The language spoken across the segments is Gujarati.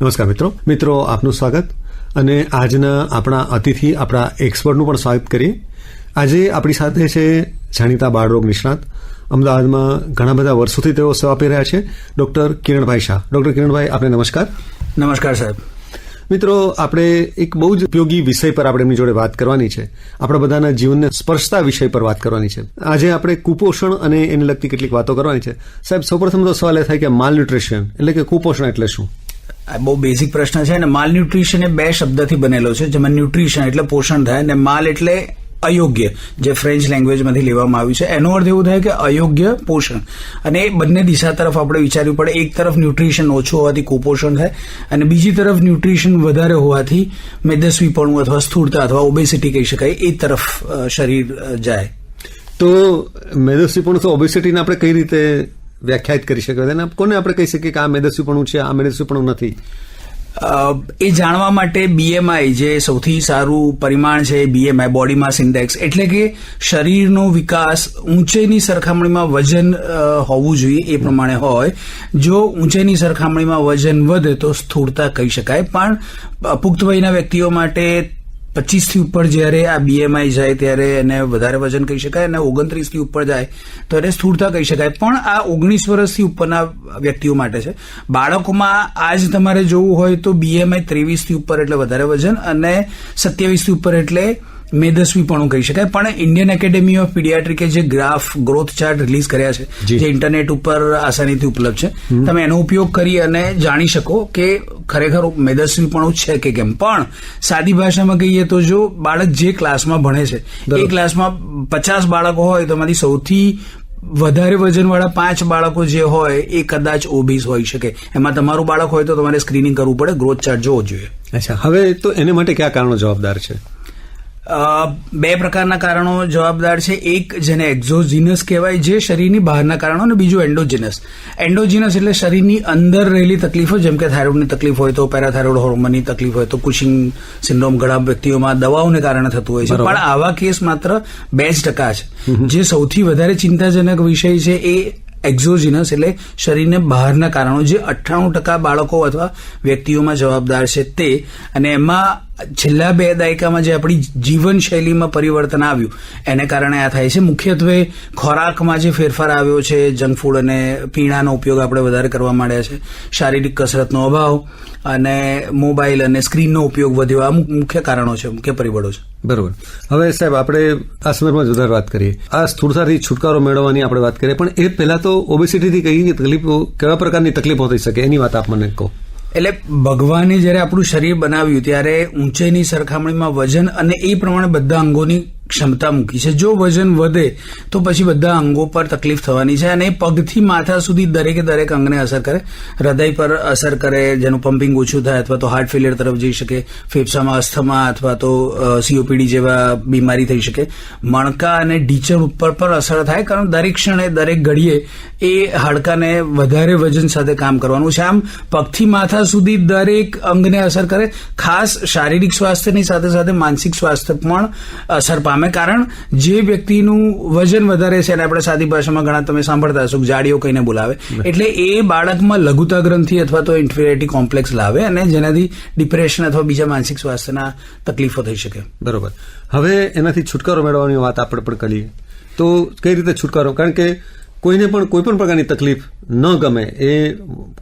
નમસ્કાર મિત્રો આપનું સ્વાગત અને આજના આપણા અતિથિ આપણા એક્સપર્ટનું પણ સ્વાગત કરીએ. આજે આપણી સાથે છે જાણીતા બાળરોગ નિષ્ણાત, અમદાવાદમાં ઘણા બધા વર્ષોથી તેઓ સેવા આપી રહ્યા છે, ડૉક્ટર કિરણભાઈ શાહ. ડૉક્ટર કિરણભાઈ, આપને નમસ્કાર. નમસ્કાર સાહેબ. મિત્રો, આપણે એક બહુ જ ઉપયોગી વિષય પર આપણે એમની જોડે વાત કરવાની છે. આપણા બધાના જીવનને સ્પર્શતા વિષય પર વાત કરવાની છે. આજે આપણે કુપોષણ અને એને લગતી કેટલીક વાતો કરવાની છે. સાહેબ, સૌપ્રથમ તો સવાલ એ થાય કે માલન્યુટ્રિશન એટલે કે કુપોષણ એટલે શું? બહુ બેઝિક પ્રશ્ન છે અને માલન્યુટ્રિશન એ બે શબ્દથી બનેલો છે, જેમાં ન્યુટ્રિશન એટલે પોષણ થાય અને માલ એટલે અયોગ્ય, જે ફ્રેન્ચ લેંગ્વેજમાંથી લેવામાં આવ્યું છે. એનો અર્થ એવું થાય કે અયોગ્ય પોષણ, અને એ બંને દિશા તરફ આપણે વિચારવું પડે. એક તરફ ન્યુટ્રિશન ઓછું હોવાથી કુપોષણ થાય અને બીજી તરફ ન્યુટ્રિશન વધારે હોવાથી મેદસ્વીપણું અથવા સ્થૂળતા અથવા ઓબેસિટી કહી શકાય, એ તરફ શરીર જાય. તો મેદસ્વીપણું તો ઓબેસિટીને આપણે કઈ રીતે વ્યાખ્યાયિત કરી શકીએ? કોને આપણે કહી શકીએ કે આ મેદસ્વીપણું છે, આ મેદસ્વીપણું નથી? એ જાણવા માટે BMI, જે સૌથી સારું પરિમાણ છે, BMI બોડી માસ ઇન્ડેક્સ, એટલે કે શરીરનો વિકાસ ઊંચાઈની સરખામણીમાં વજન હોવું જોઈએ એ પ્રમાણે હોય. જો ઊંચાઈની સરખામણીમાં વજન વધે તો સ્થૂળતા કહી શકાય. પણ પુખ્ત વયના વ્યક્તિઓ માટે 25 થી ઉપર જયારે આ BMI જાય ત્યારે એને વધારે વજન કહી શકાય, અને 29 થી ઉપર જાય તો એને સ્થૂળતા કહી શકાય. પણ આ 19 વર્ષથી ઉપરના વ્યક્તિઓ માટે છે. બાળકોમાં આજ તમારે જોવું હોય તો BMI 23 થી ઉપર એટલે વધારે વજન, અને 27 થી ઉપર એટલે મેદસ્વીપણું કહી શકાય. પણ ઇન્ડિયન એકેડેમી ઓફ પીડિયાટ્રિકે જે ગ્રોથ ચાર્ટ રિલીઝ કર્યા છે, જે ઇન્ટરનેટ ઉપર આસાનીથી ઉપલબ્ધ છે, તમે એનો ઉપયોગ કરી અને જાણી શકો કે ખરેખર મેદસ્વીપણું છે કે કેમ. પણ સાદી ભાષામાં કહીએ તો જો બાળક જે ક્લાસમાં ભણે છે એ ક્લાસમાં 50 બાળકો હોય તો એમાંથી સૌથી વધારે વજનવાળા 5 બાળકો જે હોય એ કદાચ ઓબીસ હોઈ શકે. એમાં તમારું બાળક હોય તો તમારે સ્ક્રીનિંગ કરવું પડે, ગ્રોથ ચાર્ટ જોવો જોઈએ. અચ્છા, હવે તો એને માટે કયા કારણો જવાબદાર છે? બે પ્રકારના કારણો જવાબદાર છે. એક જેને એક્ઝોજીનસ કહેવાય, જે શરીરની બહારના કારણો, અને બીજું એન્ડોજીનસ. એન્ડોજીનસ એટલે શરીરની અંદર રહેલી તકલીફો, જેમ કે થાઇરોઇડની તકલીફ હોય તો પેરાથાઇરોઇડ હોર્મોનની તકલીફ હોય તો કુશિંગ સિન્ડ્રોમ ઘણા વ્યક્તિઓમાં દવાઓને કારણે થતું હોય છે. પણ આવા કેસ માત્ર 2% છે. જે સૌથી વધારે ચિંતાજનક વિષય છે એ એક્ઝોજીનસ એટલે શરીરને બહારના કારણો, જે 98% બાળકો અથવા વ્યક્તિઓમાં જવાબદાર છે તે. અને એમાં છેલ્લા 2 દાયકામાં જે આપણી જીવનશૈલીમાં પરિવર્તન આવ્યું એને કારણે આ થાય છે. મુખ્યત્વે ખોરાકમાં જે ફેરફાર આવ્યો છે, જંક ફૂડ અને પીણાનો ઉપયોગ આપણે વધારે કરવા માંડ્યા છે, શારીરિક કસરતનો અભાવ અને મોબાઈલ અને સ્ક્રીનનો ઉપયોગ વધ્યો. આ મુખ્ય કારણો છે, મુખ્ય પરિબળો છે. બરોબર. હવે સાહેબ, આપણે આ સંદર્ભમાં વધારે વાત કરીએ. આ સ્થૂળતાથી છુટકારો મેળવવાની આપણે વાત કરીએ, પણ એ પહેલા તો ઓબેસિટીથી કઈ તકલીફો, કેવા પ્રકારની તકલીફો થઈ શકે એની વાત આપ મને કહો. એટલે ભગવાને જયારે આપણું શરીર બનાવ્યું ત્યારે ઊંચાઈની સરખામણીમાં વજન અને એ પ્રમાણે બધા અંગોની ક્ષમતા મૂકી છે. જો વજન વધે તો પછી બધા અંગો પર તકલીફ થવાની છે, અને પગથી માથા સુધી દરેક અંગને અસર કરે. હૃદય પર અસર કરે, જેનું પમ્પિંગ ઓછું થાય અથવા તો હાર્ટ ફેલિયર તરફ જઈ શકે, ફેફસામાં અસ્થમા અથવા તો COPD જેવા બીમારી થઈ શકે. મણકા અને ઢીચણ ઉપર પર અસર થાય, કારણ દરેક ક્ષણે દરેક ઘડીએ એ હાડકાને વધારે વજન સાથે કામ કરવાનું છે. આમ પગથી માથા સુધી દરેક અંગને અસર કરે. ખાસ શારીરિક સ્વાસ્થ્યની સાથે સાથે માનસિક સ્વાસ્થ્ય પણ અસર પામે. કારણ જે વ્યક્તિનું વજન વધારે છે, અને આપણે સાદી ભાષામાં ઘણા તમે સાંભળતા હશો જાડીઓ કહીને બોલાવે, એટલે એ બાળકમાં લઘુતા ગ્રંથિ અથવા તો ઇન્ફિરિયોરિટી કોમ્પ્લેક્સ લાવે, અને જેનાથી ડિપ્રેશન અથવા બીજા માનસિક સ્વાસ્થ્યના તકલીફો થઈ શકે. બરોબર. હવે એનાથી છુટકારો મેળવવાની વાત આપણે પણ કરીએ તો કઈ રીતે છુટકારો? કારણ કે કોઈને પણ કોઈ પણ પ્રકારની તકલીફ ન ગમે, એ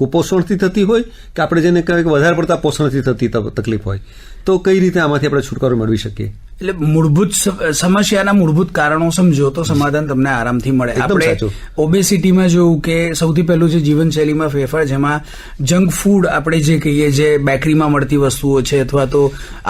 કુપોષણથી થતી હોય કે આપણે જેને કહેવાય કે વધારે પડતા પોષણથી થતી તકલીફ હોય, તો કઈ રીતે આમાંથી આપણે છુટકારો મેળવી શકીએ? એટલે મૂળભૂત સમસ્યાના મૂળભૂત કારણો સમજો તો સમાધાન તમને આરામથી મળે. આપણે ઓબેસિટીમાં જોયું કે સૌથી પહેલું છે જીવનશૈલીમાં ફેરફાર, જેમાં જંક ફૂડ આપણે જે કહીએ, જે બેકરીમાં મળતી વસ્તુઓ છે અથવા તો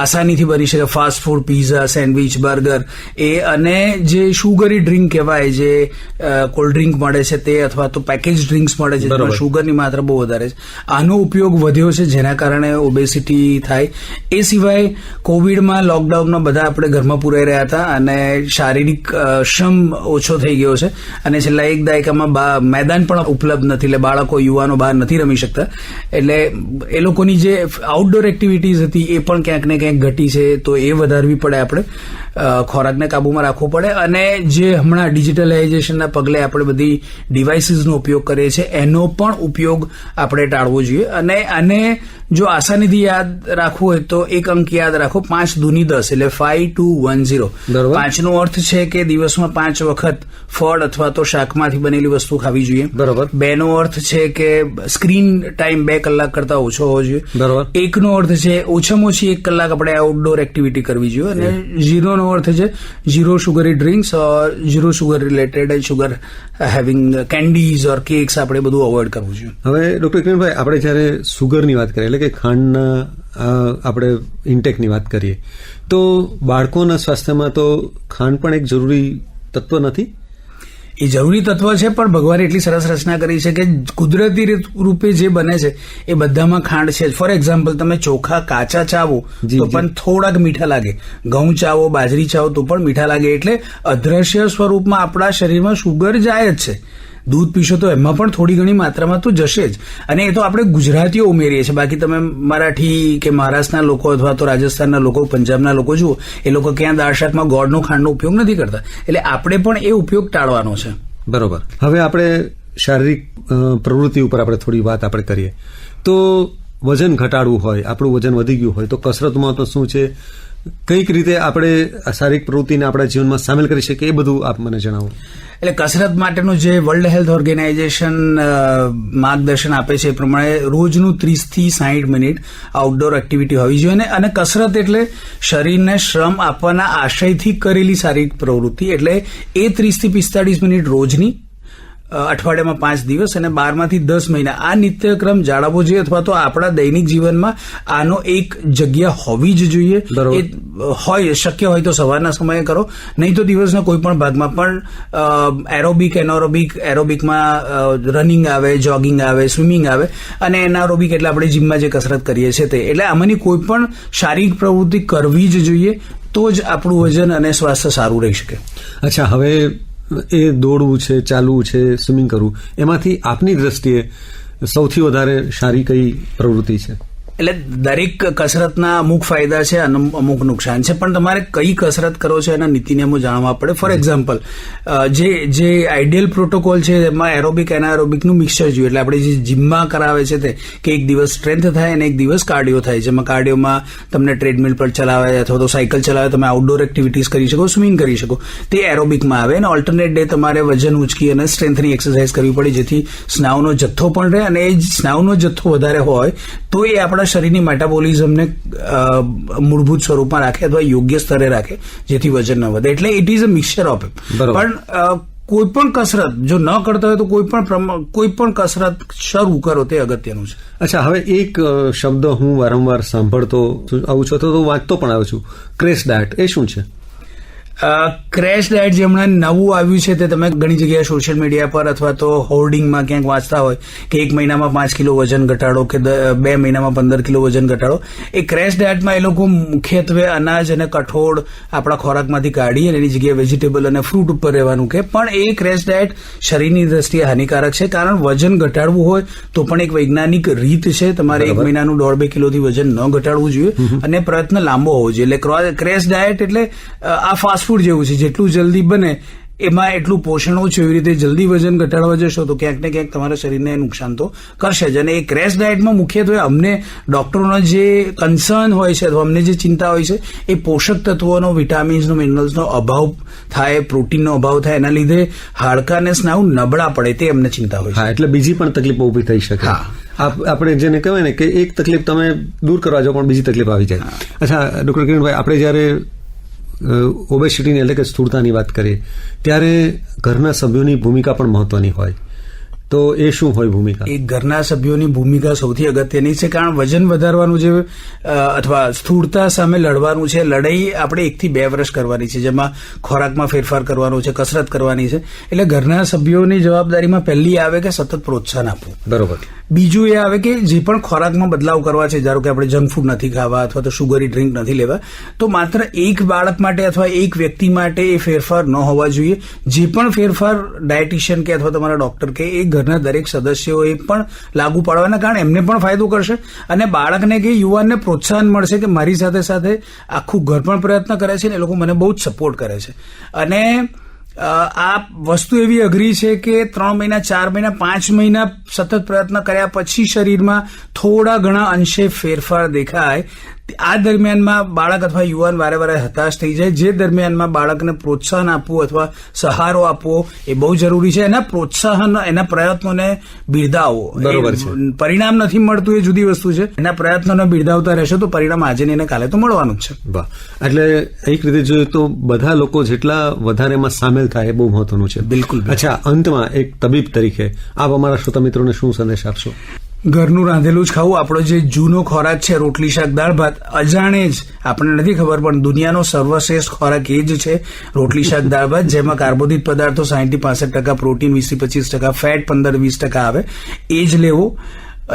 આસાનીથી બની શકે, fast food, pizza, sandwich, burger, એ, અને જે શુગરી ડ્રિંક કહેવાય, જે કોલ્ડ ડ્રિંક મળે છે તે, અથવા તો પેકેજ ડ્રિંક્સ મળે છે જેમાં શુગરની માત્રા બહુ વધારે છે, આનો ઉપયોગ વધ્યો છે, જેના કારણે ઓબેસિટી થાય. એ સિવાય કોવિડમાં, લોકડાઉનમાં બધા આપણે ઘરમાં પુરાઈ રહ્યા હતા અને શારીરિક શ્રમ ઓછો થઈ ગયો છે અને છેલ્લા એક દાયકામાં મેદાન પણ ઉપલબ્ધ નથી, એટલે બાળકો યુવાનો બહાર નથી રમી શકતા, એટલે એ લોકોની જે આઉટડોર એક્ટિવિટીઝ હતી એ પણ ક્યાંક ને ક્યાંક ઘટી છે. તો એ વધારવી પડે, આપણે ખોરાકને કાબુમાં રાખવો પડે, અને જે હમણાં ડિજિટલાઇઝેશનના પગલે આપણે બધી ડિવાઇસીસનો ઉપયોગ કરીએ છીએ એનો પણ ઉપયોગ આપણે ટાળવો જોઈએ. અને જો આસાનીથી યાદ રાખવું હોય તો એક અંક યાદ રાખો, 5 દૂની 10 એટલે 5210. 5 નો અર્થ છે કે દિવસમાં 5 વખત ફળ અથવા તો શાકમાંથી બનેલી વસ્તુ ખાવી જોઈએ. બરોબર. 2 નો અર્થ છે કે સ્ક્રીન ટાઈમ 2 કલાક કરતા ઓછો હોવો જોઈએ. બરોબર. 1 નો અર્થ છે ઓછામાં ઓછી 1 કલાક આપણે આઉટડોર એક્ટિવિટી કરવી જોઈએ. અને 0 નો અર્થ છે zero sugary drinks or zero sugar related and sugar having candies or cakes આપણે બધું અવોઇડ કરવું જોઈએ. હવે ડોક્ટર કિરણભાઈ, આપણે જયારે સુગરની વાત કરીએ એટલે કે ખાંડના આપણે ઇન્ટેકની વાત કરીએ તો બાળકોના સ્વાસ્થ્યમાં તો ખાંડ પણ એક જરૂરી તત્વ નથી? એ જરૂરી તત્વ છે, પણ ભગવાને એટલી સરસ રચના કરી છે કે કુદરતી રૂપે જે બને છે એ બધામાં ખાંડ છે. ફોર એક્ઝામ્પલ, તમે ચોખા કાચા ચાવો તો પણ થોડાક મીઠા લાગે, ઘઉં ચાવો, બાજરી ચાવો તો પણ મીઠા લાગે. એટલે અદ્રશ્ય સ્વરૂપમાં આપણા શરીરમાં શુગર જાય જ છે. દૂધ પીશો તો એમાં પણ થોડી ઘણી માત્રામાં તો જશે જ, અને એ તો આપણે ગુજરાતીઓ ઉમેરીએ છીએ. બાકી તમે મરાઠી કે મહારાષ્ટ્રના લોકો અથવા તો રાજસ્થાનના લોકો, પંજાબના લોકો જુઓ, એ લોકો ક્યાં દાળ શાકમાં ગોળનો ખાંડનો ઉપયોગ નથી કરતા. એટલે આપણે પણ એ ઉપયોગ ટાળવાનો છે. બરોબર. હવે આપણે શારીરિક પ્રવૃત્તિ ઉપર આપણે થોડી વાત આપણે કરીએ તો વજન ઘટાડવું હોય, આપણું વજન વધી ગયું હોય તો કસરતમાં તો શું છે, કઈક રીતે આપણે શારીરિક પ્રવૃત્તિને આપણા જીવનમાં સામેલ કરી શકીએ, એ બધું આપ મને જણાવો. એટલે કસરત માટેનું જે વર્લ્ડ હેલ્થ ઓર્ગેનાઇઝેશન માર્ગદર્શન આપે છે એ પ્રમાણે રોજનું 30 થી 60 મિનિટ આઉટડોર એક્ટિવિટી હોવી જોઈએ. અને કસરત એટલે શરીરને શ્રમ આપવાના આશયથી કરેલી શારીરિક પ્રવૃત્તિ. એટલે એ 30 થી 45 મિનિટ રોજની, અઠવાડિયામાં 5 દિવસ અને 12 માંથી 10 મહિના આ નિત્યક્રમ જાળવવો જોઈએ, અથવા તો આપણા દૈનિક જીવનમાં આનો એક જગ્યા હોવી જ જોઈએ. એ હોય, શક્ય હોય તો સવારના સમયે કરો, નહીં તો દિવસના કોઈ પણ ભાગમાં. પણ એરોબિક, એનોરોબિક, એરોબિકમાં રનિંગ આવે, જોગિંગ આવે, સ્વિમિંગ આવે, અને એનારોબિક એટલે આપણે જીમમાં જે કસરત કરીએ છીએ તે. એટલે આમાંની કોઈ પણ શારીરિક પ્રવૃત્તિ કરવી જ જોઈએ, તો જ આપણું વજન અને સ્વાસ્થ્ય સારું રહી શકે. અચ્છા, હવે એ દોડવું છે, ચાલવું છે, સ્વિમિંગ કરવું, એમાંથી આપની દ્રષ્ટિએ સૌથી વધારે સારી કઈ પ્રવૃત્તિ છે? એટલે દરેક કસરતના અમુક ફાયદા છે અને અમુક નુકસાન છે, પણ તમારે કઈ કસરત કરો છો એના નીતિ નિયમો જાણવા પડે. ફોર એક્ઝામ્પલ, જે આઈડિયલ પ્રોટોકોલ છે એમાં એરોબિક એનારોબિકનું મિક્સચર જોઈએ. એટલે આપણે જે જીમમાં કરાવે છે તે કે એક દિવસ સ્ટ્રેન્થ થાય અને એક દિવસ કાર્ડિયો થાય. જેમાં કાર્ડિયોમાં તમને ટ્રેડમિલ પર ચલાવે અથવા તો સાયકલ ચલાવે, તમે આઉટડોર એક્ટિવિટીઝ કરી શકો, સ્વિમિંગ કરી શકો, તે એરોબિકમાં આવે. અને ઓલ્ટરનેટ ડે તમારે વજન ઉંચકી અને સ્ટ્રેન્થની એક્સરસાઇઝ કરવી પડે, જેથી સ્નાયુનો જથ્થો પણ રહે, અને એ સ્નાયુનો જથ્થો વધારે હોય તો એ આપણા શરીરની મેટાબોલિઝમને મૂળભૂત સ્વરૂપમાં રાખે અથવા યોગ્ય સ્તરે રાખે, જેથી વજન ન વધે. એટલે it is a mixture of it. પણ કોઈ પણ કસરત જો ન કરતા હોય તો કોઈ પણ કસરત શરૂ કરો તે અગત્યનું છે. અચ્છા, હવે એક શબ્દ હું વારંવાર સાંભળતો આવું છું તો વાંચતો પણ આવું છું, ક્રેશ ડાયટ. એ શું છે? ક્રેશ ડાયટ જે હમણાં નવું આવ્યું છે તે તમે ઘણી જગ્યાએ સોશિયલ મીડિયા પર અથવા તો હોર્ડિંગમાં ક્યાંક વાંચતા હોય કે 1 મહિનામાં 5 કિલો વજન ઘટાડો કે 2 મહિનામાં 15 કિલો વજન ઘટાડો. એ ક્રેશ ડાયટમાં એ લોકો મુખ્યત્વે અનાજ અને કઠોળ આપણા ખોરાકમાંથી કાઢી અને એની જગ્યાએ વેજીટેબલ અને ફ્રૂટ ઉપર રહેવાનું કે. પણ એ ક્રેશ ડાયટ શરીરની દ્રષ્ટિએ હાનિકારક છે, કારણ વજન ઘટાડવું હોય તો પણ એક વૈજ્ઞાનિક રીત છે. તમારે 1 મહિનાનું 1.5-2 કિલોથી વજન ન ઘટાડવું જોઈએ અને પ્રયત્ન લાંબો હોવો જોઈએ. એટલે ક્રેશ ડાયટ એટલે આ ફાસ્ટ ફૂડ જેવું છે, જેટલું જલ્દી બને એમાં એટલું પોષણ ઓછું. એવી રીતે જલ્દી વજન ઘટાડવા જશો તો ક્યાંક ને ક્યાંક તમારા શરીરને નુકસાન તો કરશે જ. અને એ ક્રેશ ડાયટમાં મુખ્યત્વે અમને ડોક્ટરોનો જે કન્સર્ન હોય છે અથવા અમને જે ચિંતા હોય છે એ પોષક તત્વોનો, વિટામિન્સનો, મિનરલ્સનો અભાવ થાય, પ્રોટીનનો અભાવ થાય, એના લીધે હાડકા અને સ્નાયુ નબળા પડે, તે અમને ચિંતા હોય છે. એટલે બીજી પણ તકલીફો ઉભી થઈ શકે. આપણે જેને કહેવાય ને કે એક તકલીફ તમે દૂર કરવા જાઓ પણ બીજી તકલીફ આવી જાય. અચ્છા ડોક્ટર કિરણભાઈ, આપણે જયારે ઓબેસિટીની એટલે કે સ્થૂળતાની વાત કરીએ ત્યારે ઘરના સભ્યોની ભૂમિકા પણ મહત્વની હોય, તો એ શું હોય ભૂમિકા? એ ઘરના સભ્યોની ભૂમિકા સૌથી અગત્યની છે, કારણ વજન વધારવાનું છે અથવા સ્થૂળતા સામે લડવાનું છે. લડાઈ આપણે 1 થી 2 વર્ષ કરવાની છે, જેમાં ખોરાકમાં ફેરફાર કરવાનો છે, કસરત કરવાની છે. એટલે ઘરના સભ્યોની જવાબદારીમાં પહેલી આવે કે સતત પ્રોત્સાહન આપવું. બરોબર. બીજું એ આવે કે જે પણ ખોરાકમાં બદલાવ કરવા છે, ધારો કે આપણે જંક ફૂડ નથી ખાવા અથવા તો શુગરી ડ્રિંક નથી લેવા, તો માત્ર એક બાળક માટે અથવા એક વ્યક્તિ માટે એ ફેરફાર ન હોવા જોઈએ. જે પણ ફેરફાર ડાયટિશિયન કે અથવા તમારા ડોક્ટર કે એ ઘરના દરેક સદસ્યોએ પણ લાગુ પાડવાના, કારણ એમને પણ ફાયદો કરશે અને બાળકને કે યુવાનને પ્રોત્સાહન મળશે કે મારી સાથે સાથે આખું ઘર પણ પ્રયત્ન કરે છે ને એ લોકો મને બહુ જ સપોર્ટ કરે છે. અને આ વસ્તુ એવી અઘરી છે કે 3 મહિના 4 મહિના 5 મહિના સતત પ્રયત્ન કર્યા પછી શરીરમાં થોડા ઘણા અંશે ફેરફાર દેખાય. આ દરમિયાનમાં બાળક અથવા યુવાન વારે વારે હતાશ થઈ જાય, જે દરમિયાનમાં બાળકને પ્રોત્સાહન આપવું અથવા સહારો આપવો એ બહુ જરૂરી છે. એના પ્રોત્સાહન, એના પ્રયત્નોને બિરદાવો. બરોબર છે. પરિણામ નથી મળતું એ જુદી વસ્તુ છે, એના પ્રયત્નોને બિરદાવતા રહેશો તો પરિણામ આજે ને કાલે તો મળવાનું જ છે. વાહ, એટલે એક રીતે જોઈએ તો બધા લોકો જેટલા વધારે એમાં સામેલ થાય એ બહુ મહત્વનું છે. બિલકુલ. અચ્છા, અંતમાં એક તબીબ તરીકે આપ અમારા શ્રોતા મિત્રોને શું સંદેશ આપશો? ઘરનું રાંધેલું જ ખાવું. આપણો જે જૂનો ખોરાક છે, રોટલી શાક દાળ ભાત, અજાણે જ આપણને નથી ખબર પણ દુનિયાનો સર્વશ્રેષ્ઠ ખોરાક એ જ છે રોટલી શાક દાળ ભાત, જેમાં કાર્બોદિત પદાર્થો 60-65%, પ્રોટીન 20-25%, ફેટ 15-20% આવે, એ જ લેવો.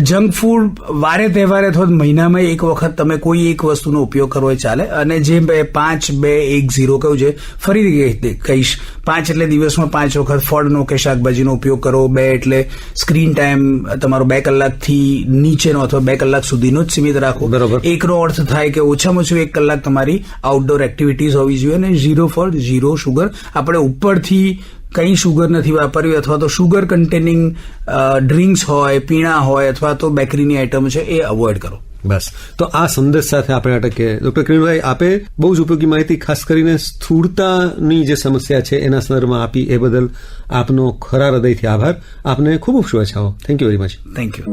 જંક ફૂડ વારે તહેવારે અથવા મહિનામાં એક વખત તમે કોઈ એક વસ્તુનો ઉપયોગ કરવો એ ચાલે. અને જે 5-2-1-0 કહ્યું છે, ફરીથી કહીશ, 5 એટલે દિવસમાં 5 વખત ફળનો કે શાકભાજીનો ઉપયોગ કરો. 2 એટલે સ્ક્રીન ટાઈમ તમારો 2 કલાકથી નીચેનો અથવા 2 કલાક સુધીનો જ સીમિત રાખો. બરોબર. 1નો અર્થ થાય કે ઓછામાં ઓછું 1 કલાક તમારી આઉટડોર એક્ટિવિટીઝ હોવી જોઈએ. અને 0 ફળ 0 શુગર. આપણે ઉપરથી કંઈ શુગર નથી વાપરવી અથવા તો શુગર કન્ટેનિંગ ડ્રિંક્સ હોય, પીણા હોય અથવા તો બેકરીની આઈટમ છે એ અવોઇડ કરો. બસ, તો આ સંદેશ સાથે આપણે અટકીએ. ડોક્ટર કિરણભાઈ, આપે બહુ જ ઉપયોગી માહિતી ખાસ કરીને સ્થૂળતાની જે સમસ્યા છે એના સંદર્ભમાં આપી, એ બદલ આપનો ખરા હૃદયથી આભાર. આપને ખૂબ ખૂબ શુભેચ્છાઓ. Thank you very much. Thank you.